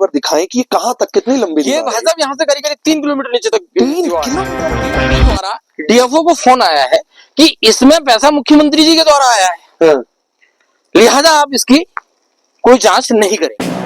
बार दिखाएं कि ये कहाँ तक कितनी लंबी ये दीवार भाई है? साहब यहाँ से करीब करीब 3 किलोमीटर नीचे तक 3 दीवार है। किलोमीटर द्वारा डीएफओ को फोन आया है कि इसमें पैसा मुख्यमंत्री जी के द्वारा आया है, हाँ। लिहाजा आप इसकी कोई जांच नहीं करेंगे।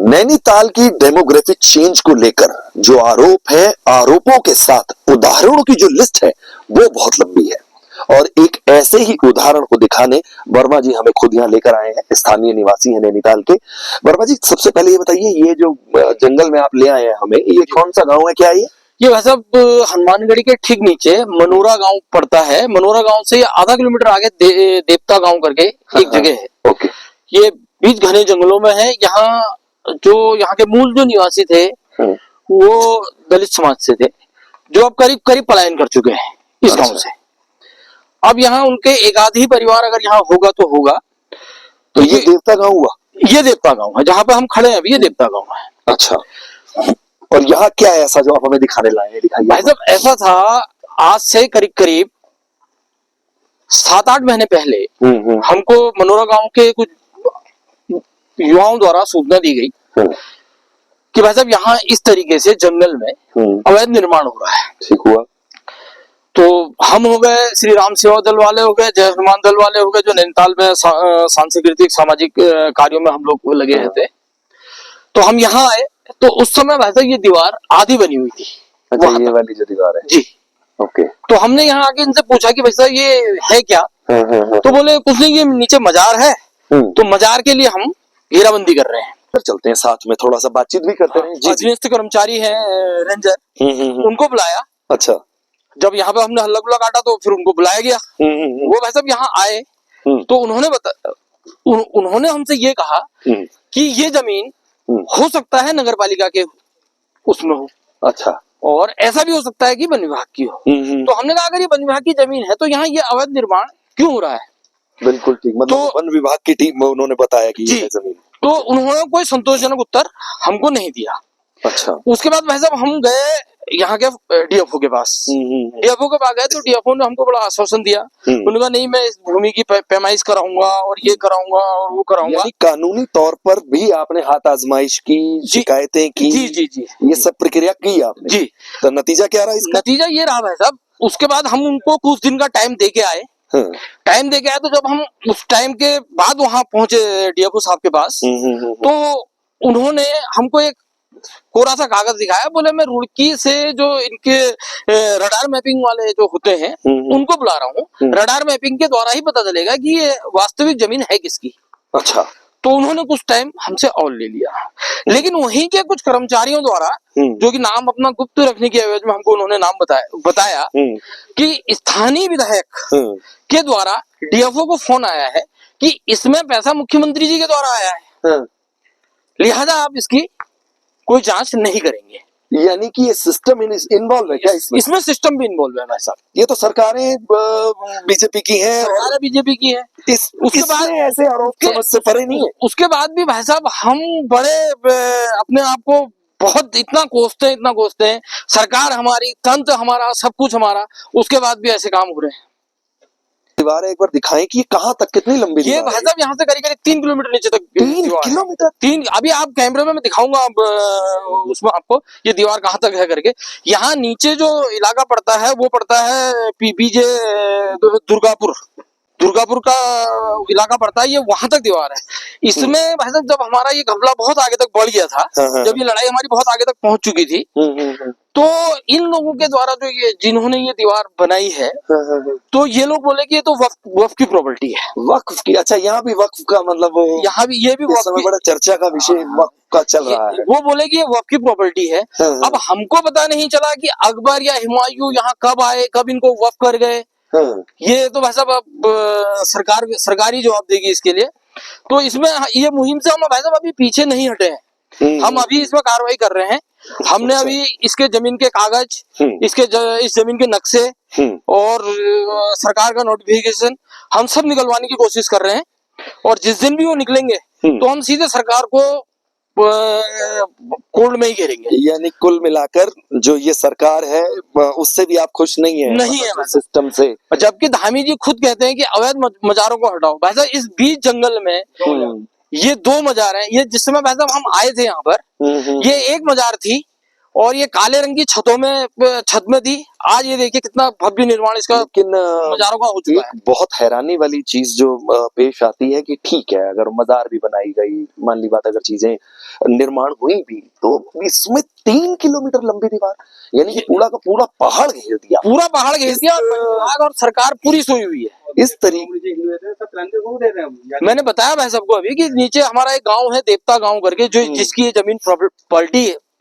नैनीताल की डेमोग्राफिक चेंज को लेकर जो आरोप है, आरोपों के साथ उदाहरणों की जो लिस्ट है वो बहुत लंबी है। और एक ऐसे ही उदाहरण को दिखाने वर्मा जी हमें खुद यहाँ लेकर आए हैं। स्थानीय निवासी हैं नैनीताल के। वर्मा जी, सबसे पहले ये बताइए, ये जो जंगल में आप ले आए हैं हमें, ये कौन सा गांव है, क्या है ये भाई साहब हनुमानगढ़ी के ठीक नीचे मनोरा गांव पड़ता है। मनोरा गांव से आधा किलोमीटर आगे देवता गांव करके एक जगह है। ओके। ये बीच घने जंगलों में है। यहाँ के मूल जो निवासी थे वो दलित समाज से थे, जो अब करीब करीब पलायन कर चुके हैं इस गांव से। अब यहाँ उनके एक आध ही परिवार अगर यहाँ होगा तो होगा। तो ये देवता गांव हुआ? ये देवता गांव है जहाँ पे हम खड़े हैं अभी, ये देवता गांव है। अच्छा। और यहाँ क्या है ऐसा जो आप हमें दिखाने लाए हैं? दिखाइए भाई साहब, ऐसा था आज से करीब करीब 7-8 महीने पहले हमको मनोरा गांव के कुछ युवाओं द्वारा सूचना दी गई कि भाई साहब यहाँ इस तरीके से जंगल में अवैध निर्माण हो रहा है। ठीक हुआ। तो हम हो गए, श्री राम सेवा दल वाले हो गए, जय हनुमान दल वाले हो गए, जो नैनीताल में सांस्कृतिक सामाजिक कार्यों में हम लोग लगे रहते। तो हम यहाँ आए तो उस समय भाई साहब ये दीवार आधी बनी हुई थी। अच्छा, ये वाली जो दीवार है जी। ओके। तो हमने यहाँ आके इनसे पूछा कि भाई साहब ये है क्या? तो बोले कुछ नहीं, ये नीचे मजार है, तो मजार के लिए हम घेराबंदी कर रहे हैं। चलते हैं साथ में, थोड़ा सा बातचीत भी करते हैं। जी, अधीनस्थ कर्मचारी हैं रेंजर, उनको बुलाया। अच्छा। जब यहाँ पे हमने हल्ला गुल्ला काटा तो फिर उनको बुलाया गया। वो भाई साहब यहाँ आए तो उन्होंने हमसे ये कहा कि ये जमीन हो सकता है नगर पालिका के उसमें हो। अच्छा। और ऐसा भी हो सकता है कि वन विभाग की हो। तो हमने कहा अगर ये वन विभाग की जमीन है तो यहाँ ये अवैध निर्माण क्यों हो रहा है? बिल्कुल ठीक, मतलब तो वन विभाग की टीम में उन्होंने बताया कि ये है जमीन। तो उन्होंने कोई संतोषजनक उत्तर हमको नहीं दिया। अच्छा। उसके बाद भाई साहब हम गए यहाँ के डीएफओ के पास। डीएफओ के पास गए तो डीएफओ ने हमको बड़ा आश्वासन दिया। उन्होंने कहा नहीं, मैं इस भूमि की पैमाइश कराऊंगा और ये कराऊंगा और वो कराऊंगा। कानूनी तौर पर भी आपने हाथ आजमाइश की, शिकायतें की? जी जी जी, ये सब प्रक्रिया की आपने? जी। तो नतीजा क्या रहा इसका? नतीजा ये रहा भाई साहब, उसके बाद हम उनको कुछ दिन का टाइम दे के आए। तो जब हम उस टाइम के बाद वहां पहुंचे डीएफओ साहब के पास, तो उन्होंने हमको एक कोरा सा कागज दिखाया। बोले मैं रुड़की से जो इनके रडार मैपिंग वाले जो होते हैं उनको बुला रहा हूँ, रडार मैपिंग के द्वारा ही पता चलेगा कि ये वास्तविक जमीन है किसकी। अच्छा। तो उन्होंने कुछ टाइम हमसे और ले लिया, लेकिन वहीं के कुछ कर्मचारियों द्वारा, जो कि नाम अपना गुप्त रखने की एवज में हमको उन्होंने नाम बताया कि स्थानीय विधायक के द्वारा डीएफओ को फोन आया है कि इसमें पैसा मुख्यमंत्री जी के द्वारा आया है, लिहाजा आप इसकी कोई जांच नहीं करेंगे। यानी कि ये सिस्टम इन्वॉल्व है क्या इसमें सिस्टम भी इन्वॉल्व है भाई साहब। ये तो सरकारें बीजेपी की हैं, सरकारें बीजेपी की है। उसके बाद ऐसे आरोप समझ से परे नहीं है। उसके बाद भी भाई साहब हम बड़े अपने आप को बहुत इतना कोसते हैं, सरकार हमारी, तंत्र हमारा, सब कुछ हमारा, उसके बाद भी ऐसे काम हो रहे हैं। दीवार एक बार दिखाएं कि कहाँ तक कितनी लंबी ये भाई साहब यहाँ से करीब करीब 3 किलोमीटर नीचे तक। 3 किलोमीटर? 3। अभी आप कैमरे में मैं दिखाऊंगा उसमें आपको ये दीवार कहाँ तक है करके। यहाँ नीचे जो इलाका पड़ता है वो पड़ता है पीपीजे दुर्गापुर का इलाका पड़ता है, ये वहां तक दीवार है। इसमें भाई साहब जब हमारा ये घपला बहुत आगे तक बढ़ गया था, जब ये लड़ाई हमारी बहुत आगे तक पहुंच चुकी थी, तो इन लोगों के द्वारा जो जिन्होंने ये दीवार बनाई है, तो ये लोग बोले कि ये तो वक्फ की प्रॉपर्टी है। वक्फ की? अच्छा, यहाँ भी वक्फ का मतलब यहाँ भी ये भी बड़ा चर्चा का विषय वक्फ का चल रहा है। वो बोले कि ये वक्फ की प्रॉपर्टी है। अब हमको पता नहीं चला कि अकबर या हुमायूं यहाँ कब आए, कब इनको वक्फ कर गए। ये तो भाई साहब अब सरकारी जवाब देगी इसके लिए। तो इसमें ये मुहिम से हम भाई साहब अभी पीछे नहीं हटे हैं। हम अभी इसमें कार्रवाई कर रहे हैं हमने अभी इसके जमीन के कागज, इस जमीन के नक्शे और सरकार का नोटिफिकेशन हम सब निकलवाने की कोशिश कर रहे हैं। और जिस दिन भी वो निकलेंगे तो हम सीधे सरकार को कोर्ट में ही घेरेंगे। यानी कुल मिलाकर जो ये सरकार है उससे भी आप खुश नहीं है? नहीं है सिस्टम से। जबकि धामी जी खुद कहते हैं कि अवैध मजारों को हटाओ। भाई साहब इस बीच जंगल में ये 2 मजार हैं। ये जिस समय भाई साहब हम आए थे यहाँ पर, ये एक मजार थी और ये काले रंग की छत में थी। आज ये देखिए कितना भव्य निर्माण इसका लेकिन मजारों का हो चुका है। बहुत हैरानी वाली चीज जो पेश आती है कि ठीक है, अगर मजार भी बनाई गई, मान ली बात, अगर चीजें निर्माण हुई भी, तो इसमें 3 किलोमीटर लंबी दीवार, यानी कि पूरा का पूरा पहाड़ घेर दिया। पूरा पहाड़ घेर दिया और सरकार पूरी सोई हुई है। इस तरीके मैंने बताया भाई साहब को अभी कि नीचे हमारा एक गांव है देवता गांव करके, जो जिसकी ये जमीन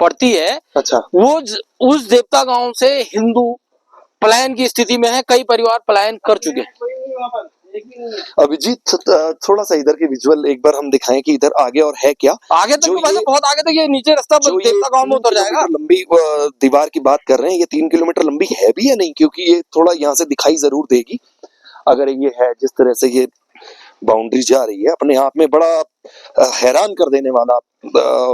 पड़ती है। अच्छा। वो उस देवता गांव से हिंदू पलायन की स्थिति में है। कई परिवार पलायन कर चुके हैं। अभिजीत, थोड़ा सा इधर के विजुअल एक बार हम दिखाएं कि इधर आगे और है क्या? आगे तक बहुत आगे तक ये नीचे रास्ता देवता गांव में उतर जाएगा। लंबी दीवार की बात कर रहे हैं, ये 3 किलोमीटर लंबी है भी या नहीं? क्योंकि ये थोड़ा यहाँ से दिखाई जरूर देगी। अगर ये है, जिस तरह से ये बाउंड्री जा रही है, अपने आप में बड़ा हैरान कर देने वाला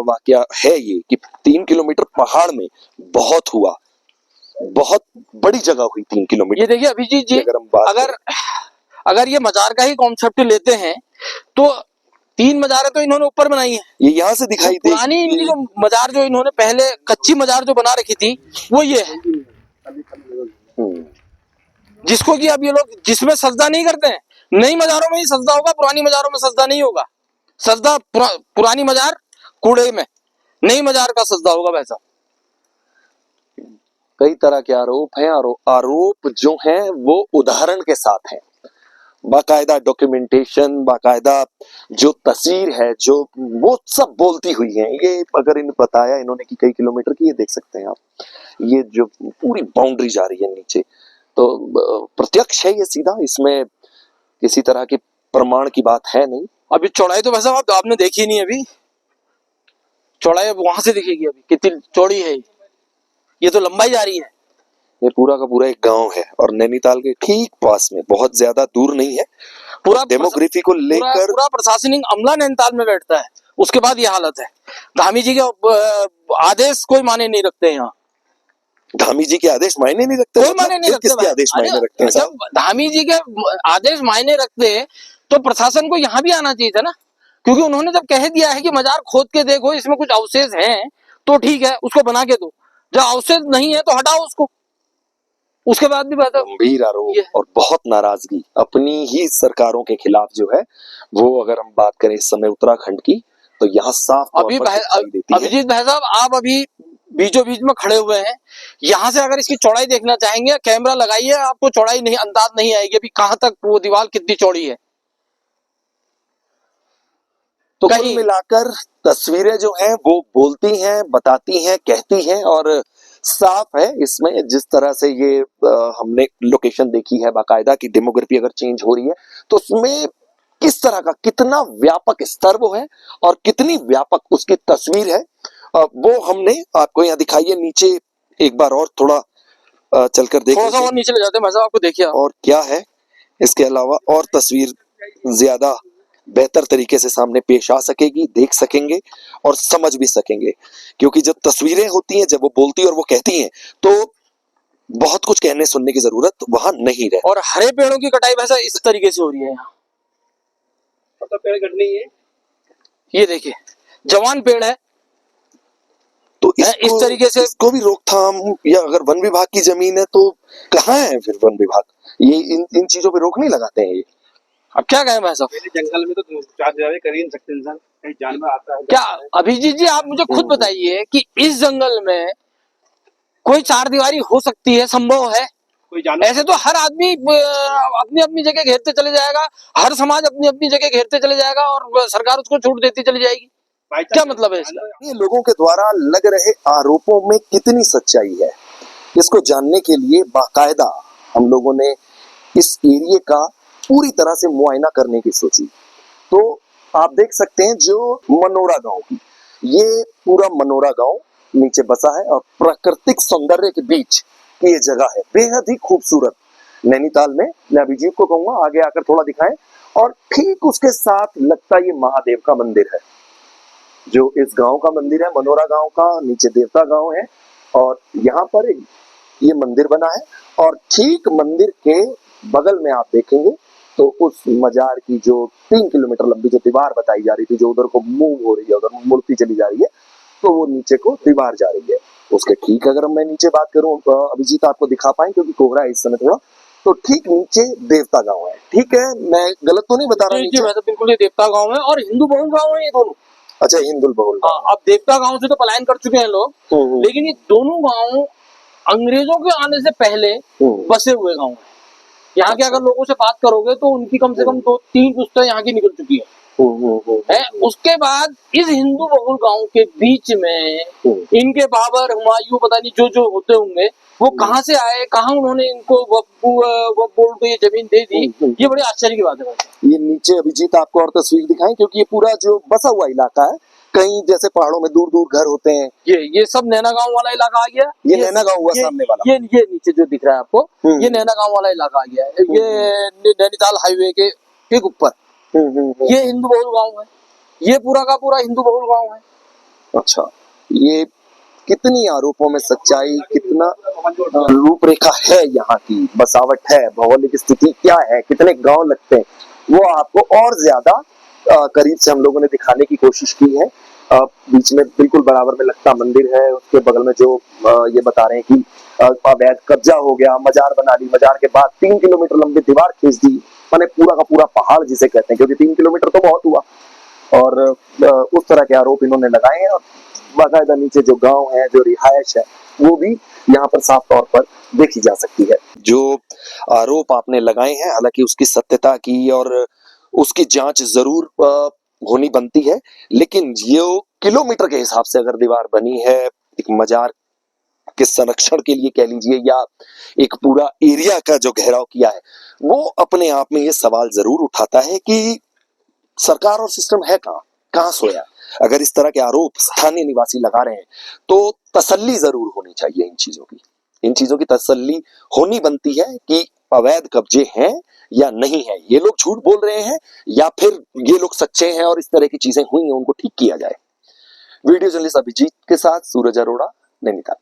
वाकया है ये कि 3 किलोमीटर पहाड़ में बहुत हुआ, बहुत बड़ी जगह हुई 3 किलोमीटर। ये देखिए अभिजीत जी, अगर ये मजार का ही कॉन्सेप्ट लेते हैं तो 3 मजारें तो इन्होंने ऊपर बनाई है। ये यहाँ से दिखाई दे। पुरानी इनकी जो मजार जो इन्होंने पहले कच्ची मजार जो बना रखी थी वो ये है, जिसको कि अब ये लोग जिसमें सजदा नहीं करते हैं। नई मजारों में ही सजदा होगा, पुरानी मजारों में सजदा नहीं होगा। सजदा पुरानी मजार कूड़े में, नई मजार का सजदा होगा। वैसा कई तरह के आरोप हैं। आरोप जो हैं वो उदाहरण के साथ हैं, बाकायदा डॉक्यूमेंटेशन, बाकायदा जो तस्वीर है, जो वो सब बोलती हुई है। ये अगर इन बताया इन्होंने कि कई किलोमीटर की, ये देख सकते हैं आप, ये जो पूरी बाउंड्री जा रही है नीचे, तो प्रत्यक्ष है ये सीधा, इसमें किसी तरह के प्रमाण की बात है नहीं। अभी चौड़ाई तो वैसा आपने देखी नहीं, अभी चौड़ाई अब वहां से दिखेगी अभी कितनी चौड़ी है। ये तो लंबाई जा रही है। ये पूरा का पूरा एक गांव है और नैनीताल के ठीक पास में, बहुत ज्यादा दूर नहीं है। पूरा डेमोग्राफी को लेकर पूरा प्रशासनिक अमला नैनीताल में बैठता है। उसके बाद ये हालत है। धामी जी के आदेश कोई माने नहीं रखते यहाँ। धामी जी के आदेश मायने नहीं रखते? कोई मायने नहीं रखते। किसके आदेश मायने रखते हैं? जब धामी जी के आदेश मायने रखते तो प्रशासन को यहाँ भी आना चाहिए था ना, क्योंकि उन्होंने जब कह दिया है कि मजार खोद के देखो, इसमें कुछ अवशेष हैं तो ठीक है, उसको बना के दो। जब अवशेष नहीं है तो हटाओ उसको। उसके बाद भी बात गंभीर आरोप और बहुत नाराजगी अपनी ही सरकारों के खिलाफ जो है वो, अगर हम बात करें इस समय उत्तराखंड की, तो यहाँ साफ तौर पर दिखाई देती है। अभिजीत भाई साहब, आप अभी बीचों बीच में खड़े हुए हैं। यहाँ से अगर इसकी चौड़ाई देखना चाहेंगे, कैमरा लगाइए, आपको चौड़ाई नहीं अंदाज नहीं आएगी अभी कहां तक वो दीवार कितनी चौड़ी है। तो कुल मिलाकर तस्वीरें जो हैं वो बोलती हैं, बताती हैं, कहती हैं, और साफ है इसमें जिस तरह से ये हमने लोकेशन देखी है बाकायदा की डेमोग्राफी अगर चेंज हो रही है तो उसमें किस तरह का, कितना व्यापक स्तर वो है और कितनी व्यापक उसकी तस्वीर है, वो हमने आपको यहाँ दिखाई है। नीचे एक बार और थोड़ा चलकर देख, थोड़ा सा और नीचे ले जाते हैं भाई साहब, आपको देखिए और क्या है इसके अलावा, और तस्वीर ज्यादा बेहतर तरीके से सामने पेश आ सकेगी, देख सकेंगे और समझ भी सकेंगे। क्योंकि जब तस्वीरें होती हैं, जब वो बोलती और वो कहती हैं, तो बहुत कुछ कहने सुनने की जरूरत वहां नहीं रहती। और हरे पेड़ों की कटाई वैसा इस तरीके से हो रही है यहाँ। तो पेड़ कट नहीं है, ये देखिए जवान पेड़ है, तो इस तरीके से इसको भी रोकथाम, या अगर वन विभाग की जमीन है तो कहाँ है फिर वन विभाग? ये इन चीजों पे रोक नहीं लगाते हैं ये। अब क्या कहें भाई साहब, जंगल में तो कर ही नहीं सकते इंसान, कहीं जानवर आता है क्या? अभिजीत जी आप मुझे खुद बताइए कि इस जंगल में कोई चारदीवारी हो सकती है? संभव है? कोई जानवर? ऐसे तो हर आदमी अपनी अपनी जगह घेरते चले जाएगा, हर समाज अपनी अपनी जगह घेरते चले जाएगा और सरकार उसको छूट देती चली जाएगी। क्या मतलब है इसका? ये लोगों के द्वारा लग रहे आरोपों में कितनी सच्चाई है, इसको जानने के लिए बाकायदा हम लोगों ने इस एरिया का पूरी तरह से मुआयना करने की सोची। तो आप देख सकते हैं जो मनोरा गांव की, ये पूरा मनोरा गांव नीचे बसा है और प्राकृतिक सौंदर्य के बीच ये जगह है, बेहद ही खूबसूरत। नैनीताल में मैं अभिजीत को कहूंगा आगे आकर थोड़ा दिखाएं। और ठीक उसके साथ लगता ये महादेव का मंदिर है, जो इस गांव का मंदिर है, मनोरा गांव का, नीचे देवता गांव है और यहाँ पर ये मंदिर बना है। और ठीक मंदिर के बगल में आप देखेंगे तो उस मजार की जो 3 किलोमीटर लंबी जो दीवार बताई जा रही थी, जो उधर को मूव हो रही है, उधर मूर्ति चली जा रही है, तो वो नीचे को दीवार जा रही है उसके ठीक। अगर मैं नीचे बात करूं अभिजीत आपको दिखा पाए क्योंकि कोहरा है इस समय थोड़ा, तो ठीक नीचे देवता गांव है। ठीक है, मैं गलत तो नहीं बता रहा? जी वैसे बिल्कुल ये देवता गांव है और हिंदू बहुल गांव है ये दोनों। अच्छा, हिंदू बहुल। हाँ, अब देवता गांव से तो पलायन कर चुके हैं लोग, लेकिन ये दोनों गांव अंग्रेजों के आने से पहले बसे हुए गांव हैं। यहाँ के अगर लोगों से बात करोगे तो उनकी कम से कम 2-3 पुश्तें यहाँ की निकल चुकी है। उसके बाद इस हिंदू बहुल गांव के बीच में इनके बाबर, हुमायूं, पता नहीं जो जो होते होंगे वो कहाँ से आए, कहाँ उन्होंने इनको बोल को ये जमीन दे दी, ये बड़ी आश्चर्य की बात है। ये नीचे अभिजीत आपको और तस्वीर दिखाएं क्योंकि ये पूरा जो बसा हुआ इलाका है, कहीं जैसे पहाड़ों में दूर दूर घर होते हैं, ये सब नैना गांव वाला इलाका आ गया। ये नैना गांव हुआ सामने वाला, ये नीचे जो दिख रहा है आपको, ये नैना गांव वाला इलाका आ गया है। ये नैनीताल हाईवे के ठीक ऊपर ये हिंदू बहुल गांव है, ये पूरा का पूरा हिंदू बहुल गांव है। अच्छा, ये कितनी आरोपों में सच्चाई, कितना रूपरेखा है, यहाँ की बसावट है, भौगोलिक स्थिति क्या है, कितने गांव लगते हैं, वो आपको और ज्यादा करीब से हम लोगों ने दिखाने की कोशिश की है। बीच में बिल्कुल बराबर में लगता मंदिर है, उसके बगल में जो ये बता रहे हैं कि अवैध कब्जा हो गया, मजार बना ली, मजार के बाद 3 किलोमीटर लंबी दीवार खींच दी, माने पूरा का पूरा पहाड़ जिसे कहते हैं, क्योंकि 3 किलोमीटर तो बहुत हुआ। और उस तरह के आरोप इन्होंने लगाए हैं। और बाकायदा नीचे जो गांव है, जो रिहायश है, वो भी यहाँ पर साफ तौर पर देखी जा सकती है। जो आरोप आपने लगाए हैं, हालांकि उसकी सत्यता की और उसकी जांच जरूर होनी बनती है, लेकिन ये किलोमीटर के हिसाब से अगर दीवार बनी है एक मजार के संरक्षण के लिए कह लीजिए, या एक पूरा एरिया का जो घेराव किया है, वो अपने आप में ये सवाल जरूर उठाता है कि सरकार और सिस्टम है कहाँ सोया। अगर इस तरह के आरोप स्थानीय निवासी लगा रहे हैं तो तसल्ली जरूर होनी चाहिए, इन चीजों की तसल्ली होनी बनती है कि अवैध कब्जे हैं या नहीं है, ये लोग झूठ बोल रहे हैं या फिर ये लोग सच्चे हैं और इस तरह की चीजें हुई हैं उनको ठीक किया जाए। वीडियो जर्नलिस्ट अभिजीत के साथ सूरज अरोड़ा, नैनीताल।